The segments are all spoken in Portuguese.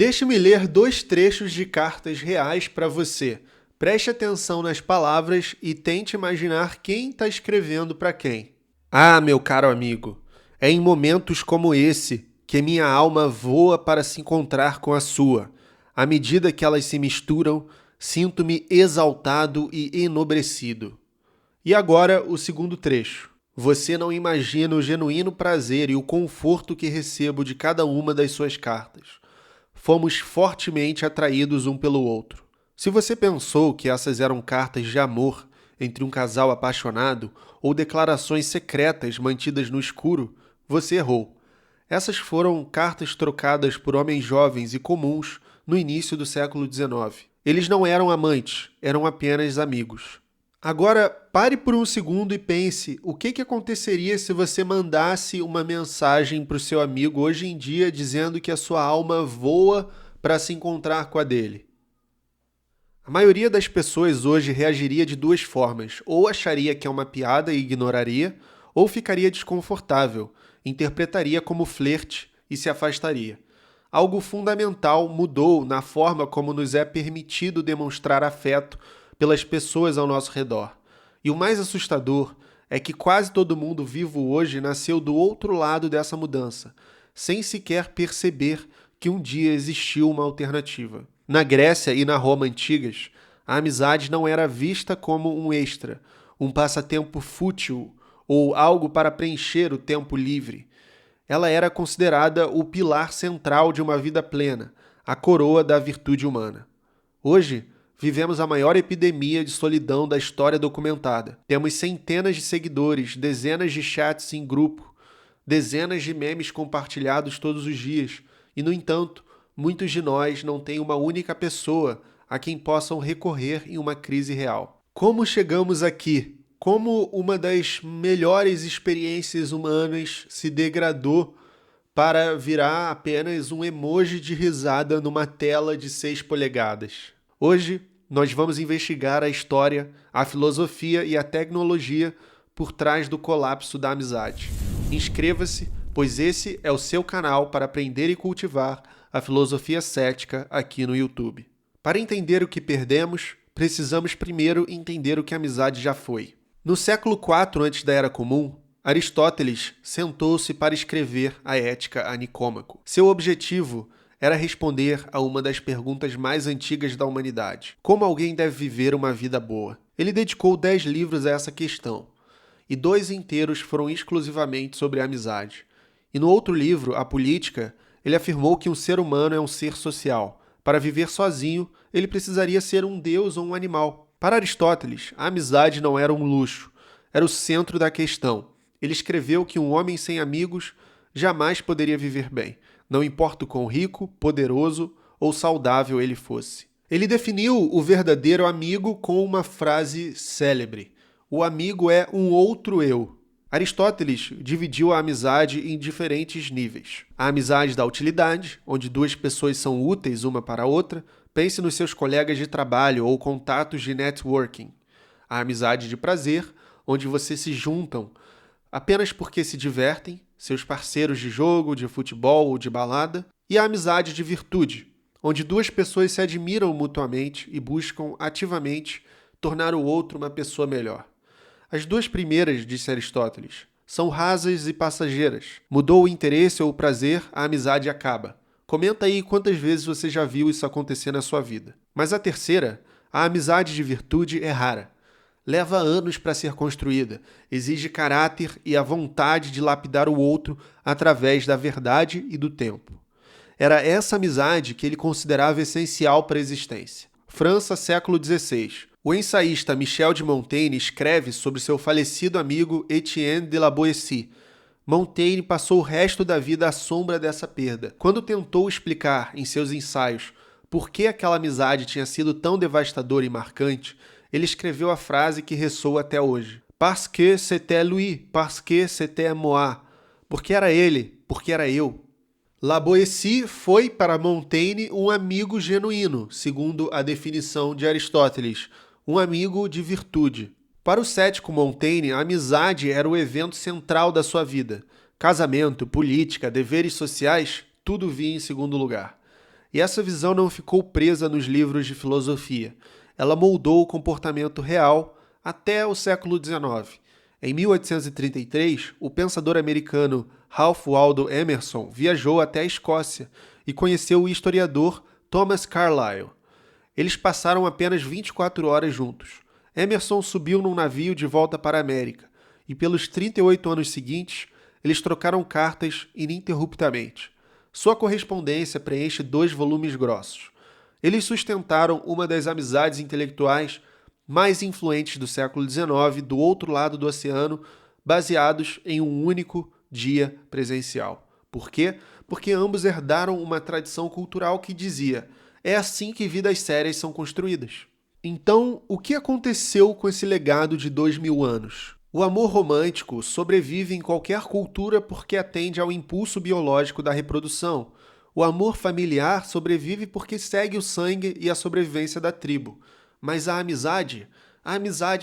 Deixe-me ler dois trechos de cartas reais para você. Preste atenção nas palavras e tente imaginar quem está escrevendo para quem. Ah, meu caro amigo, é em momentos como esse que minha alma voa para se encontrar com a sua. À medida que elas se misturam, sinto-me exaltado e enobrecido. E agora o segundo trecho. Você não imagina o genuíno prazer e o conforto que recebo de cada uma das suas cartas. Fomos fortemente atraídos um pelo outro. Se você pensou que essas eram cartas de amor entre um casal apaixonado ou declarações secretas mantidas no escuro, você errou. Essas foram cartas trocadas por homens jovens e comuns no início do século XIX. Eles não eram amantes, eram apenas amigos. Agora, pare por um segundo e pense o que aconteceria se você mandasse uma mensagem para o seu amigo hoje em dia dizendo que a sua alma voa para se encontrar com a dele. A maioria das pessoas hoje reagiria de duas formas, ou acharia que é uma piada e ignoraria, ou ficaria desconfortável, interpretaria como flerte e se afastaria. Algo fundamental mudou na forma como nos é permitido demonstrar afeto pelas pessoas ao nosso redor. E o mais assustador é que quase todo mundo vivo hoje nasceu do outro lado dessa mudança, sem sequer perceber que um dia existiu uma alternativa. Na Grécia e na Roma antigas, a amizade não era vista como um extra, um passatempo fútil ou algo para preencher o tempo livre. Ela era considerada o pilar central de uma vida plena, a coroa da virtude humana. Hoje, vivemos a maior epidemia de solidão da história documentada. Temos centenas de seguidores, dezenas de chats em grupo, dezenas de memes compartilhados todos os dias, e, no entanto, muitos de nós não têm uma única pessoa a quem possam recorrer em uma crise real. Como chegamos aqui? Como uma das melhores experiências humanas se degradou para virar apenas um emoji de risada numa tela de 6 polegadas? Hoje, nós vamos investigar a história, a filosofia e a tecnologia por trás do colapso da amizade. Inscreva-se, pois esse é o seu canal para aprender e cultivar a filosofia cética aqui no YouTube. Para entender o que perdemos, precisamos primeiro entender o que a amizade já foi. No século IV antes da Era Comum, Aristóteles sentou-se para escrever a Ética a Nicômaco. Seu objetivo era responder a uma das perguntas mais antigas da humanidade: como alguém deve viver uma vida boa? Ele dedicou 10 livros a essa questão, e 2 inteiros foram exclusivamente sobre a amizade. E no outro livro, A Política, ele afirmou que um ser humano é um ser social. Para viver sozinho, ele precisaria ser um deus ou um animal. Para Aristóteles, a amizade não era um luxo, era o centro da questão. Ele escreveu que um homem sem amigos jamais poderia viver bem, não importa o quão rico, poderoso ou saudável ele fosse. Ele definiu o verdadeiro amigo com uma frase célebre: o amigo é um outro eu. Aristóteles dividiu a amizade em diferentes níveis. A amizade da utilidade, onde duas pessoas são úteis uma para a outra, pense nos seus colegas de trabalho ou contatos de networking. A amizade de prazer, onde vocês se juntam apenas porque se divertem, seus parceiros de jogo, de futebol ou de balada. E a amizade de virtude, onde duas pessoas se admiram mutuamente e buscam ativamente tornar o outro uma pessoa melhor. As duas primeiras, disse Aristóteles, são rasas e passageiras. Mudou o interesse ou o prazer, a amizade acaba. Comenta aí quantas vezes você já viu isso acontecer na sua vida. Mas a terceira, a amizade de virtude, é rara. Leva anos para ser construída, exige caráter e a vontade de lapidar o outro através da verdade e do tempo. Era essa amizade que ele considerava essencial para a existência. França, século XVI. O ensaísta Michel de Montaigne escreve sobre seu falecido amigo Etienne de la Boétie. Montaigne passou o resto da vida à sombra dessa perda. Quando tentou explicar em seus ensaios por que aquela amizade tinha sido tão devastadora e marcante, ele escreveu a frase que ressoa até hoje: Parce que c'était lui, parce que c'était moi. Porque era ele, porque era eu. La Boétie foi para Montaigne um amigo genuíno, segundo a definição de Aristóteles, um amigo de virtude. Para o cético Montaigne, a amizade era o evento central da sua vida. Casamento, política, deveres sociais, tudo vinha em segundo lugar. E essa visão não ficou presa nos livros de filosofia. Ela moldou o comportamento real até o século XIX. Em 1833, o pensador americano Ralph Waldo Emerson viajou até a Escócia e conheceu o historiador Thomas Carlyle. Eles passaram apenas 24 horas juntos. Emerson subiu num navio de volta para a América e pelos 38 anos seguintes, eles trocaram cartas ininterruptamente. Sua correspondência preenche 2 volumes grossos. Eles sustentaram uma das amizades intelectuais mais influentes do século XIX do outro lado do oceano, baseados em um único dia presencial. Por quê? Porque ambos herdaram uma tradição cultural que dizia: é assim que vidas sérias são construídas. Então, o que aconteceu com esse legado de 2000 anos? O amor romântico sobrevive em qualquer cultura porque atende ao impulso biológico da reprodução. O amor familiar sobrevive porque segue o sangue e a sobrevivência da tribo. Mas a amizade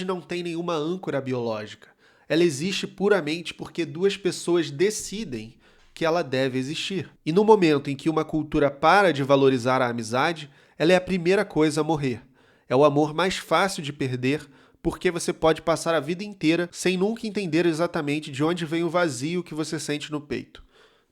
não tem nenhuma âncora biológica. Ela existe puramente porque 2 pessoas decidem que ela deve existir. E no momento em que uma cultura para de valorizar a amizade, ela é a primeira coisa a morrer. É o amor mais fácil de perder, porque você pode passar a vida inteira sem nunca entender exatamente de onde vem o vazio que você sente no peito.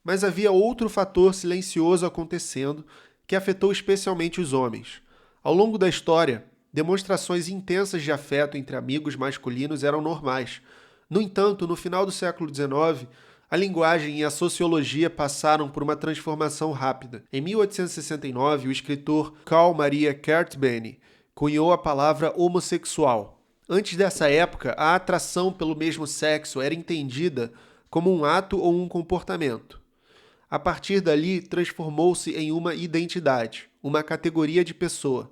Mas havia outro fator silencioso acontecendo que afetou especialmente os homens. Ao longo da história, demonstrações intensas de afeto entre amigos masculinos eram normais. No entanto, no final do século XIX, a linguagem e a sociologia passaram por uma transformação rápida. Em 1869, o escritor Carl Maria Kertbeny cunhou a palavra homossexual. Antes dessa época, a atração pelo mesmo sexo era entendida como um ato ou um comportamento. A partir dali, transformou-se em uma identidade, uma categoria de pessoa.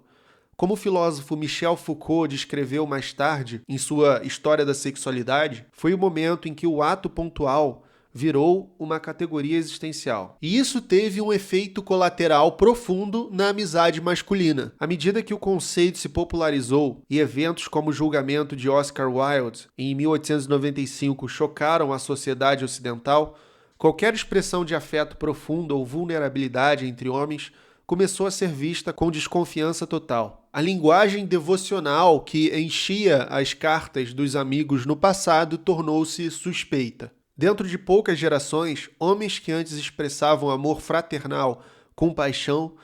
Como o filósofo Michel Foucault descreveu mais tarde em sua História da Sexualidade, foi o momento em que o ato pontual virou uma categoria existencial. E isso teve um efeito colateral profundo na amizade masculina. À medida que o conceito se popularizou e eventos como o julgamento de Oscar Wilde em 1895 chocaram a sociedade ocidental, qualquer expressão de afeto profundo ou vulnerabilidade entre homens começou a ser vista com desconfiança total. A linguagem devocional que enchia as cartas dos amigos no passado tornou-se suspeita. Dentro de poucas gerações, homens que antes expressavam amor fraternal com paixão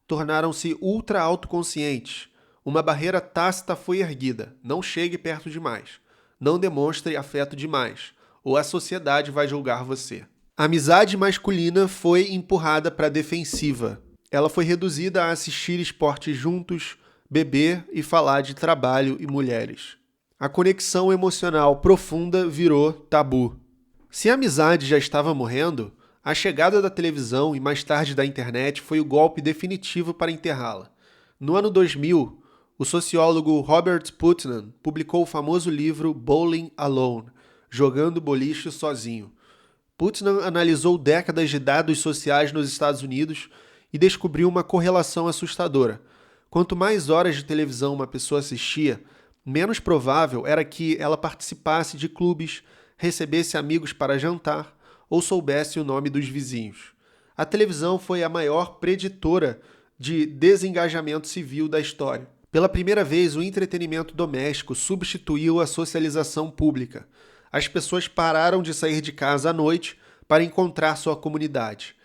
tornaram-se ultra-autoconscientes. Uma barreira tácita foi erguida: não chegue perto demais, não demonstre afeto demais, ou a sociedade vai julgar você. A amizade masculina foi empurrada para a defensiva. Ela foi reduzida a assistir esportes juntos, beber e falar de trabalho e mulheres. A conexão emocional profunda virou tabu. Se a amizade já estava morrendo, a chegada da televisão e mais tarde da internet foi o golpe definitivo para enterrá-la. No ano 2000, o sociólogo Robert Putnam publicou o famoso livro Bowling Alone, Jogando Boliche Sozinho. Putnam analisou décadas de dados sociais nos Estados Unidos e descobriu uma correlação assustadora. Quanto mais horas de televisão uma pessoa assistia, menos provável era que ela participasse de clubes, recebesse amigos para jantar ou soubesse o nome dos vizinhos. A televisão foi a maior preditora de desengajamento civil da história. Pela primeira vez, o entretenimento doméstico substituiu a socialização pública. As pessoas pararam de sair de casa à noite para encontrar sua comunidade.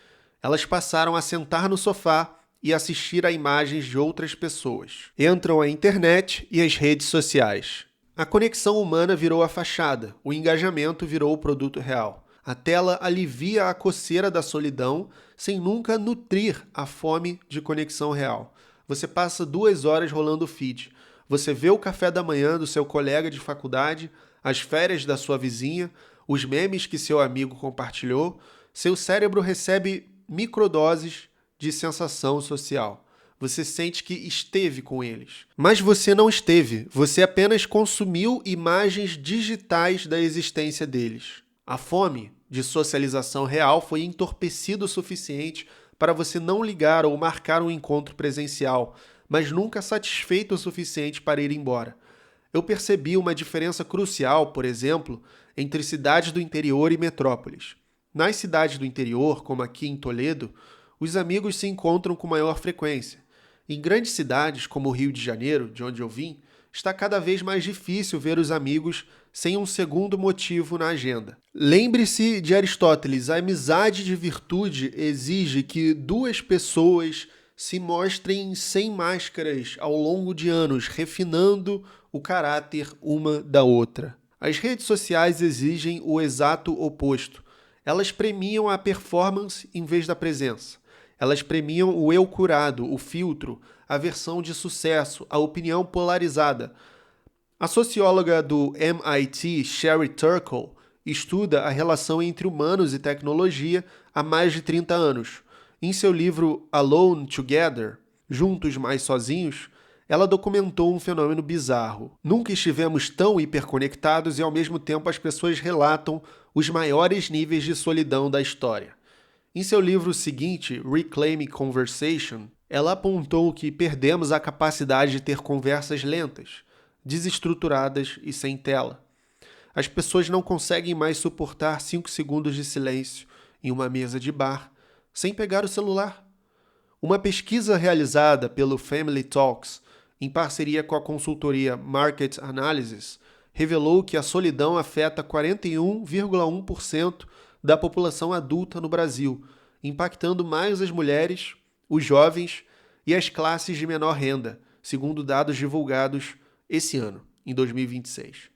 Elas passaram a sentar no sofá e assistir a imagens de outras pessoas. Entram a internet e as redes sociais. A conexão humana virou a fachada, o engajamento virou o produto real. A tela alivia a coceira da solidão sem nunca nutrir a fome de conexão real. Você passa 2 horas rolando o feed. Você vê o café da manhã do seu colega de faculdade, as férias da sua vizinha, os memes que seu amigo compartilhou. Seu cérebro recebe microdoses de sensação social. Você sente que esteve com eles. Mas você não esteve, você apenas consumiu imagens digitais da existência deles. A fome de socialização real foi entorpecida o suficiente para você não ligar ou marcar um encontro presencial, mas nunca satisfeito o suficiente para ir embora. Eu percebi uma diferença crucial, por exemplo, entre cidades do interior e metrópoles. Nas cidades do interior, como aqui em Toledo, os amigos se encontram com maior frequência. Em grandes cidades, como o Rio de Janeiro, de onde eu vim, está cada vez mais difícil ver os amigos sem um segundo motivo na agenda. Lembre-se de Aristóteles, a amizade de virtude exige que duas pessoas se mostrem sem máscaras ao longo de anos, refinando o caráter uma da outra. As redes sociais exigem o exato oposto. Elas premiam a performance em vez da presença. Elas premiam o eu curado, o filtro, a versão de sucesso, a opinião polarizada. A socióloga do MIT, Sherry Turkle, estuda a relação entre humanos e tecnologia há mais de 30 anos. Em seu livro Alone Together, Juntos Mais Sozinhos, ela documentou um fenômeno bizarro. Nunca estivemos tão hiperconectados e, ao mesmo tempo, as pessoas relatam os maiores níveis de solidão da história. Em seu livro seguinte, Reclaiming Conversation, ela apontou que perdemos a capacidade de ter conversas lentas, desestruturadas e sem tela. As pessoas não conseguem mais suportar 5 segundos de silêncio em uma mesa de bar sem pegar o celular. Uma pesquisa realizada pelo Family Talks, em parceria com a consultoria Market Analysis, revelou que a solidão afeta 41,1% da população adulta no Brasil, impactando mais as mulheres, os jovens e as classes de menor renda, segundo dados divulgados esse ano, em 2026.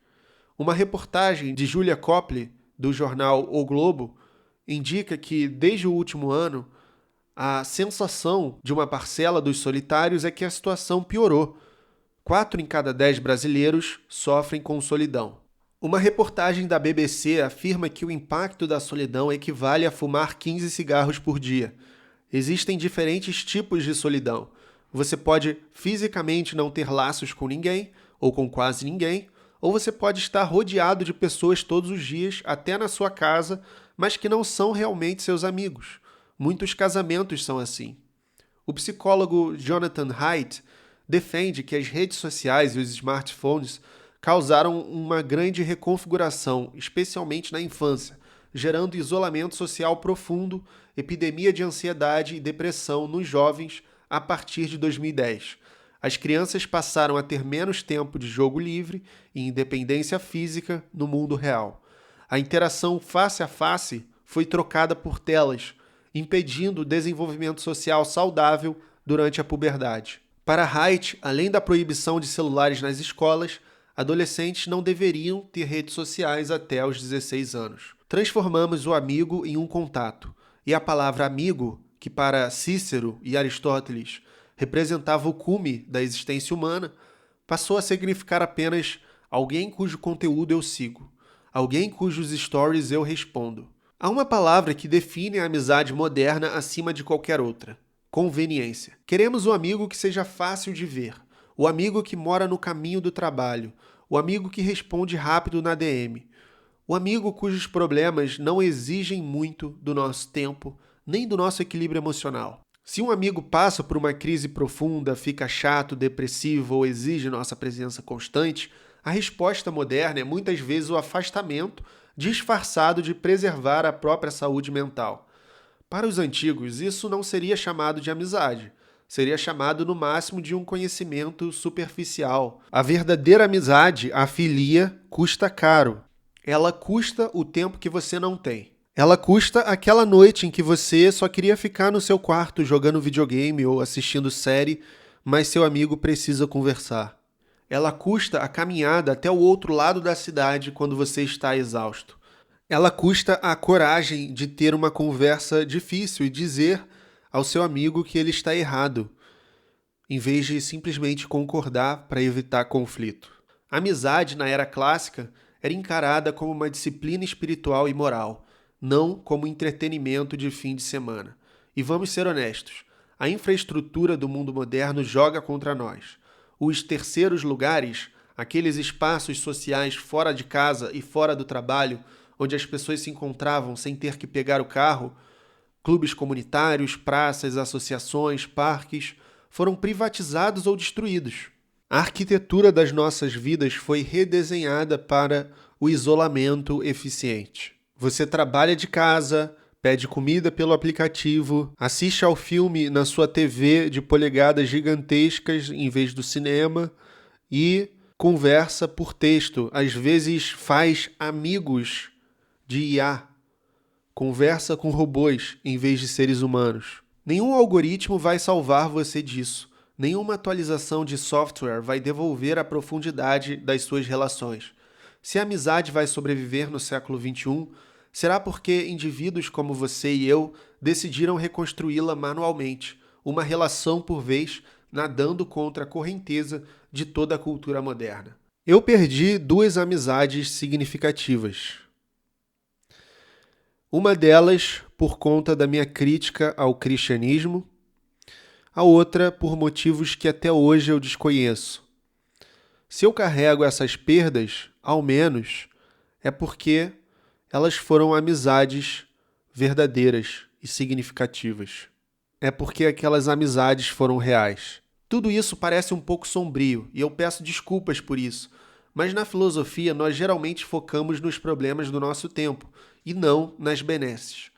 Uma reportagem de Julia Copley, do jornal O Globo, indica que, desde o último ano, a sensação de uma parcela dos solitários é que a situação piorou. 4 em cada 10 brasileiros sofrem com solidão. Uma reportagem da BBC afirma que o impacto da solidão equivale a fumar 15 cigarros por dia. Existem diferentes tipos de solidão. Você pode fisicamente não ter laços com ninguém, ou com quase ninguém, ou você pode estar rodeado de pessoas todos os dias, até na sua casa, mas que não são realmente seus amigos. Muitos casamentos são assim. O psicólogo Jonathan Haidt defende que as redes sociais e os smartphones causaram uma grande reconfiguração, especialmente na infância, gerando isolamento social profundo, epidemia de ansiedade e depressão nos jovens a partir de 2010. As crianças passaram a ter menos tempo de jogo livre e independência física no mundo real. A interação face a face foi trocada por telas, impedindo o desenvolvimento social saudável durante a puberdade. Para Haidt, além da proibição de celulares nas escolas, adolescentes não deveriam ter redes sociais até os 16 anos. Transformamos o amigo em um contato, e a palavra amigo, que para Cícero e Aristóteles representava o cume da existência humana, passou a significar apenas alguém cujo conteúdo eu sigo, alguém cujos stories eu respondo. Há uma palavra que define a amizade moderna acima de qualquer outra: conveniência. Queremos um amigo que seja fácil de ver, o amigo que mora no caminho do trabalho, o amigo que responde rápido na DM, o amigo cujos problemas não exigem muito do nosso tempo, nem do nosso equilíbrio emocional. Se um amigo passa por uma crise profunda, fica chato, depressivo ou exige nossa presença constante, a resposta moderna é muitas vezes o afastamento disfarçado de preservar a própria saúde mental. Para os antigos, isso não seria chamado de amizade. Seria chamado no máximo de um conhecimento superficial. A verdadeira amizade, a filia, custa caro. Ela custa o tempo que você não tem. Ela custa aquela noite em que você só queria ficar no seu quarto jogando videogame ou assistindo série, mas seu amigo precisa conversar. Ela custa a caminhada até o outro lado da cidade quando você está exausto. Ela custa a coragem de ter uma conversa difícil e dizer ao seu amigo que ele está errado, em vez de simplesmente concordar para evitar conflito. A amizade, na era clássica, era encarada como uma disciplina espiritual e moral, não como entretenimento de fim de semana. E vamos ser honestos, a infraestrutura do mundo moderno joga contra nós. Os terceiros lugares, aqueles espaços sociais fora de casa e fora do trabalho, onde as pessoas se encontravam sem ter que pegar o carro, clubes comunitários, praças, associações, parques, foram privatizados ou destruídos. A arquitetura das nossas vidas foi redesenhada para o isolamento eficiente. Você trabalha de casa, pede comida pelo aplicativo, assiste ao filme na sua TV de polegadas gigantescas em vez do cinema e conversa por texto. Às vezes faz amigos de IA, conversa com robôs em vez de seres humanos. Nenhum algoritmo vai salvar você disso. Nenhuma atualização de software vai devolver a profundidade das suas relações. Se a amizade vai sobreviver no século XXI, será porque indivíduos como você e eu decidiram reconstruí-la manualmente, uma relação por vez, nadando contra a correnteza de toda a cultura moderna. Eu perdi 2 amizades significativas. Uma delas por conta da minha crítica ao cristianismo, a outra por motivos que até hoje eu desconheço. Se eu carrego essas perdas, ao menos, é porque elas foram amizades verdadeiras e significativas. É porque aquelas amizades foram reais. Tudo isso parece um pouco sombrio e eu peço desculpas por isso, mas na filosofia nós geralmente focamos nos problemas do nosso tempo e não nas benesses.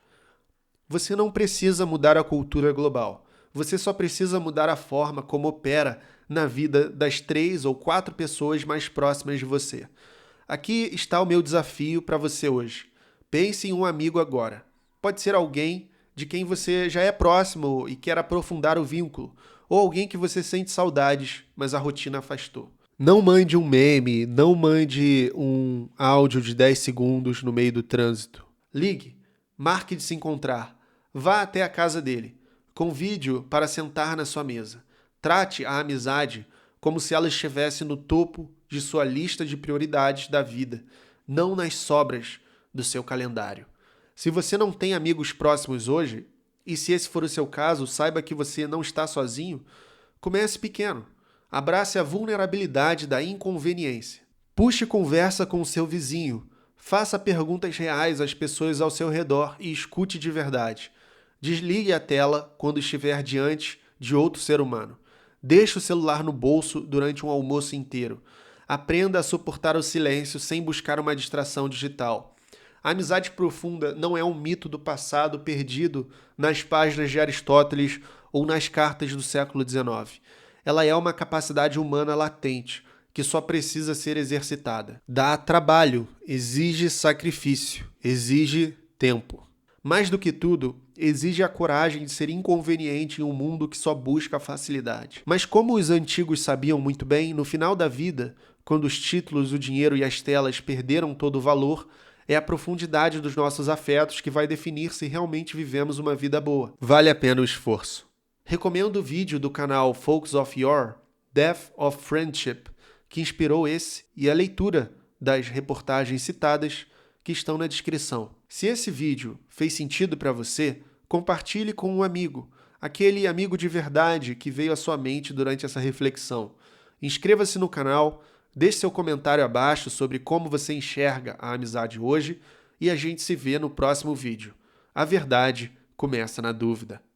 Você não precisa mudar a cultura global. Você só precisa mudar a forma como opera na vida das 3 ou 4 pessoas mais próximas de você. Aqui está o meu desafio para você hoje. Pense em um amigo agora. Pode ser alguém de quem você já é próximo e quer aprofundar o vínculo, ou alguém que você sente saudades, mas a rotina afastou. Não mande um meme, não mande um áudio de 10 segundos no meio do trânsito. Ligue, marque de se encontrar, vá até a casa dele. Convide-o para sentar na sua mesa. Trate a amizade como se ela estivesse no topo de sua lista de prioridades da vida, não nas sobras do seu calendário. Se você não tem amigos próximos hoje, e se esse for o seu caso, saiba que você não está sozinho, comece pequeno. Abrace a vulnerabilidade da inconveniência. Puxe conversa com o seu vizinho. Faça perguntas reais às pessoas ao seu redor e escute de verdade. Desligue a tela quando estiver diante de outro ser humano. Deixe o celular no bolso durante um almoço inteiro. Aprenda a suportar o silêncio sem buscar uma distração digital. A amizade profunda não é um mito do passado perdido nas páginas de Aristóteles ou nas cartas do século XIX. Ela é uma capacidade humana latente, que só precisa ser exercitada. Dá trabalho, exige sacrifício, exige tempo. Mais do que tudo, exige a coragem de ser inconveniente em um mundo que só busca a facilidade. Mas como os antigos sabiam muito bem, no final da vida, quando os títulos, o dinheiro e as telas perderam todo o valor, é a profundidade dos nossos afetos que vai definir se realmente vivemos uma vida boa. Vale a pena o esforço. Recomendo o vídeo do canal Folks of Yore, Death of Friendship, que inspirou esse, e a leitura das reportagens citadas que estão na descrição. Se esse vídeo fez sentido para você, compartilhe com um amigo, aquele amigo de verdade que veio à sua mente durante essa reflexão. Inscreva-se no canal, deixe seu comentário abaixo sobre como você enxerga a amizade hoje e a gente se vê no próximo vídeo. A verdade começa na dúvida.